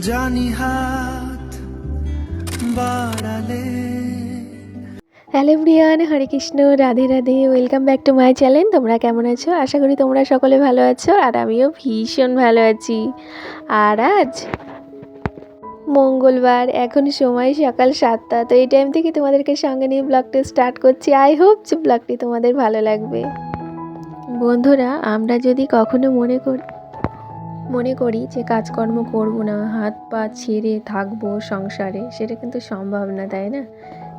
জানি হাত বাড়ালে। Hello everyone, Hare Krishna, Radhe Radhe. Welcome back to my channel. তোমরা কেমন আছো? আশা করি তোমরা সকলে ভালো আছো, আর আমিও ভীষণ ভালো আছি। আর আজ মঙ্গলবার, এখন সময় সকাল 7টা। তো এই টাইম থেকে তোমাদেরকে সঙ্গে নিয়ে ব্লগটা স্টার্ট করছি। আই হোপ যে ব্লগটি তোমাদের ভালো লাগবে। বন্ধুরা, আমরা যদি কখনো মনে করি যে কাজকর্ম করব না, হাত পা ছেড়ে থাকবো সংসারে, সেটা কিন্তু সম্ভব না, তাই না?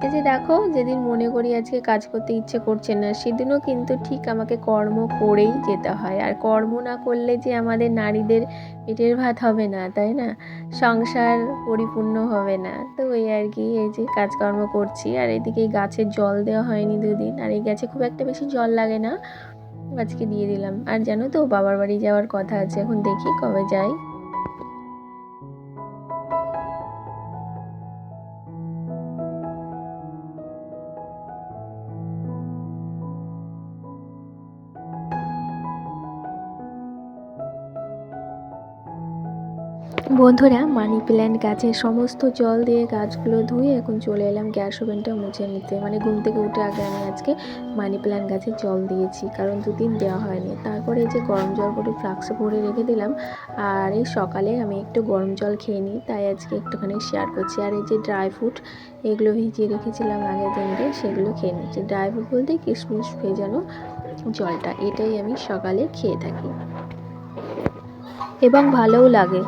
এই যে দেখো, যেদিন মনে করি আজকে কাজ করতে ইচ্ছে করছে না, সেদিনও কিন্তু ঠিক আমাকে কর্ম করেই যেতে হয়। আর কর্ম না করলে যে আমাদের নারীদের পেটের ভাত হবে না, তাই না? সংসার পরিপূর্ণ হবে না। তো ওই আর কি, এই যে কাজকর্ম করছি। আর এদিকে গাছের জল দেওয়া হয়নি দুদিন, আর এই গাছে খুব একটা বেশি জল লাগে না, আজকে দিয়ে দিলাম। আর জানো তো, বাবার বাড়ি যাওয়ার কথা আছে, এখন দেখি কবে যাই। বন্ধুরা, মানি প্ল্যান্ট গাছের সমস্ত জল দিয়ে গাছগুলো ধুয়ে এখন চলে এলাম গ্যাস ওভেনটা মুছে নিতে। মানে ঘুম থেকে উঠে আগে আমি আজকে মানি প্ল্যান্ট গাছে জল দিয়েছি, কারণ দুদিন দেওয়া হয়নি। তারপরে এই যে গরম জল করে ফ্লাক্সে ভরে রেখে দিলাম। আর এই সকালে আমি একটু গরম জল খেয়ে নিই, তাই আজকে একটুখানি শেয়ার করছি। আর এই যে ড্রাই ফ্রুট, এগুলো ভিজিয়ে রেখেছিলাম আগের দিনকে, সেগুলো খেয়ে নিচ্ছি। ড্রাই ফ্রুট বলতে কিশমিশ ভেজানো জলটা, এটাই আমি সকালে খেয়ে থাকি এবং ভালোও লাগে।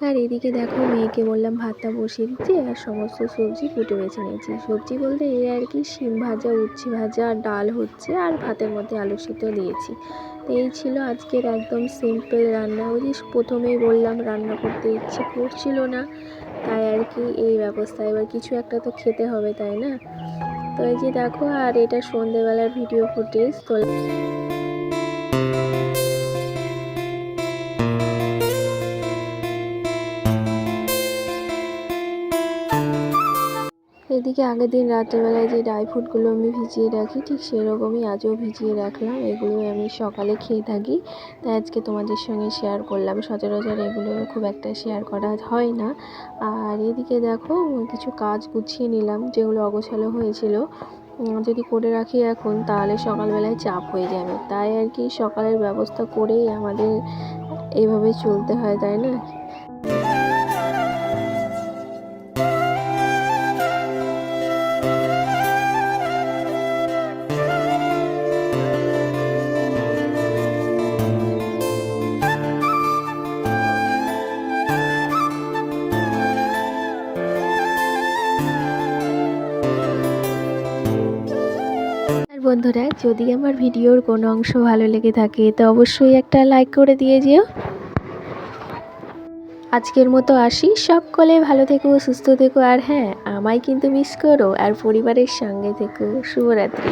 আর এদিকে দেখো, মেয়েকে বললাম ভাতটা বসিয়ে দিতে, আর সমস্ত সবজি কুটে বেছে নিয়েছি। সবজি বলতে এই আর কি, শিম ভাজা, উচ্ছে ভাজা, ডাল হচ্ছে, আর ভাতের মধ্যে আলু সিদ্ধ দিয়েছি। তো এই ছিল আজকের একদম সিম্পল রান্না। ওই যে প্রথমেই বললাম, রান্না করতে ইচ্ছে করছিল না, তাই আর কি এই ব্যবস্থা। এবার কিছু একটা তো খেতে হবে, তাই না? তো এই যে দেখো, আর এটা সন্ধেবেলার ভিডিও ফুটেজ তো। এদিকে আগের দিন রাত্রেবেলায় যে ড্রাই ফ্রুটগুলো আমি ভিজিয়ে রাখি, ঠিক সেরকমই আজও ভিজিয়ে রাখলাম। এগুলো আমি সকালে খেয়ে থাকি, তাই আজকে তোমাদের সঙ্গে শেয়ার করলাম। সচরাচর এগুলো খুব একটা শেয়ার করা হয় না। আর এদিকে দেখো, কিছু কাজ গুছিয়ে নিলাম, যেগুলো অগোছালো হয়েছিল। যদি করে রাখি এখন, তাহলে সকালবেলায় চাপ হয়ে যাবে, তাই আর কি সকালের ব্যবস্থা করেই আমাদের এইভাবে চলতে হয়, তাই না? বন্ধুরা, যদি আমার ভিডিওর কোনো অংশ ভালো লেগে থাকে, তো অবশ্যই একটা লাইক করে দিয়ে যেও। আজকের মতো আসি, সকলে ভালো থেকো, সুস্থ থেকো, আর হ্যাঁ, আমায় কিন্তু মিস করো, আর পরিবারের সঙ্গে থেকো। শুভরাত্রি।